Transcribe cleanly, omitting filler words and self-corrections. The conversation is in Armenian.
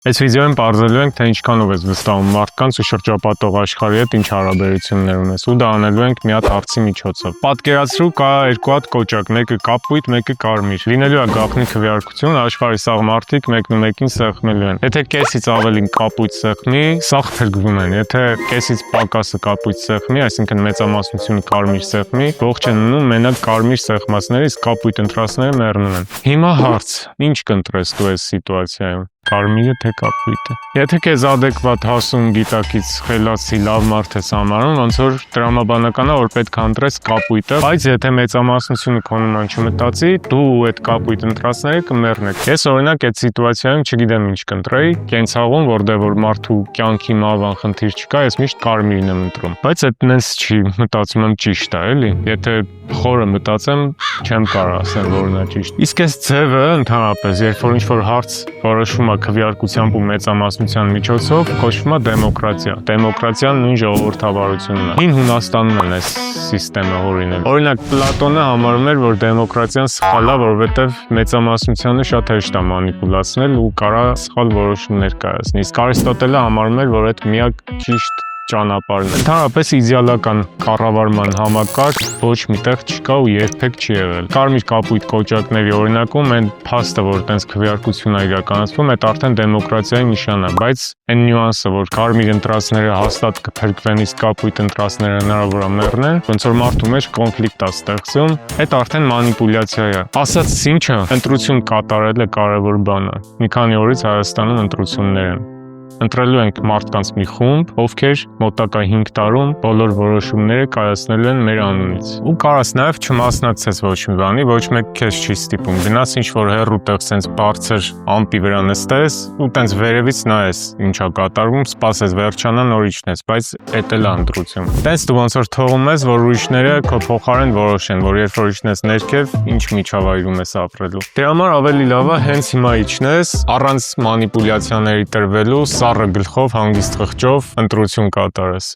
Այս վիդեոյում պարզելու ենք, թե ինչքանով ես վստահում մարդկանց ու շրջապատող աշխարհի հետ ինչ հարաբերություններ ունես, ու դա անելու ենք մի հատ հարցի միջոցով։ Պատկերացրու, կա երկու հատ կոճակ, մեկը կապույտ, մեկը կարմիր։ Լինելու է գաղտնի քվեարկություն, աշխարհի սաղ մարդիկ մեկն ու մեկին սեղմելու են։ Եթե կեսից ավելին կապույտ սեղմի, սաղ փրկվում են։ Եթե կեսից պակասը կապույտ սեղմի, այսինքն մեծամասնությունը կարմիր սեղմի, ողջ են մնում մենակ կարմիր սեղմածները, իսկ կապույտ ընտրածները մեռնում են։ Հիմա հարց. ինչ կընտրես դու այս սիտուացիայում։ Կարմիրը թե կապույտը։ Եթե քեզ adekvat հասուն գիտակից խելացի լավ մարդ ես համարում, ոնց որ տրամաբանական է, որ պետք է ընտրես կապույտը, բայց եթե մեծամասնությունը քո նման չմտածի, դու այդ կապույտ ընտրածները կմեռնեք։ Ես օրինակ այդ սիտուացիայում չգիտեմ ինչ կընտրեի, կենցաղում, որտեղ որ մարդու կյանքի մահվան խնդիր չկա, ես միշտ կարմիրն եմ ընտրում։ Բայց այդ նենց չի, մտածում եմ ճիշտ է, էլի։ Եթե խորը մտածեմ, չեմ կարող ասել, որն է ճիշտ։ Իսկ այս ձևը ընդհանրապես, երբ որ ինչ-որ հարց որոշվում է քվեարկությամբ ու մեծամասնության միջոցով, կոչվում է դեմոկրատիա։ Դեմոկրատիան նույն ժողովրդավարությունն է։ Հին Հունաստանում են այս սիստեմը հորինել։ Օրինակ Պլատոնը համարում էր, որ դեմոկրատիան սխալ է, որովհետև մեծամասնությանը շատ հեշտ է մանիպուլացնել ու կարա սխալ որոշումներ կայացնել։ Իսկ Արիստոտելը համարում էր, որ այդ միակ ճիշտ ճանապարհն է։ Ընդհանրապես իդեալական կառավարման համակարգ ոչ միտեղ չկա ու երբեք չի եղել։ Կարմիր կապույտ կոճակների օրինակում այն փաստը, որ տենց քվեարկություն է իրականացվում, այդ արդեն դեմոկրատիայի նշան է, բայց այն նյուանսը, որ կարմիր ընտրածները հաստատ կփրկվեն, իսկ կապույտ ընտրածները հնարավոր է մեռնեն, ոնց որ մարդու մեջ կոնֆլիկտ է ստեղծում, այդ արդեն մանիպուլյացիա է։ Ասած ինչը, ընտրություն կատարելը կարևոր բան է։ Մի քանի օրից Հայաստանում ընտրություններ են։ Ընտրելու ենք մարդկանց մի խումբ, ովքեր մոտակա 5 տարում բոլոր որոշումները կայացնելու են մեր անունից։ Ու կարաս նաև չմասնակցես ոչ մի բանի, ոչ մեկ քեզ չի ստիպում։ Գնաս ինչ-որ հեռու տեղ սենց բարձր ամպի վրա նստես ու տենց վերևից նայես ինչա կատարվում, սպասես վերջանա նոր իջնես, բայց էդ էլ է ընտրություն։ Տենց դու ոնց որ թողում ես, որ ուրիշները քո փոխարեն որոշեն, որ երբ որ իջնես ներքև, ինչ միջավայրում ես ապրելու։ Դե համար ավելի լավ է հենց հիմա իջնես, առանց մանիպուլյացիաների տրվելու, սառը գլխով, հանգիստ խղճով ընտրություն կատարես։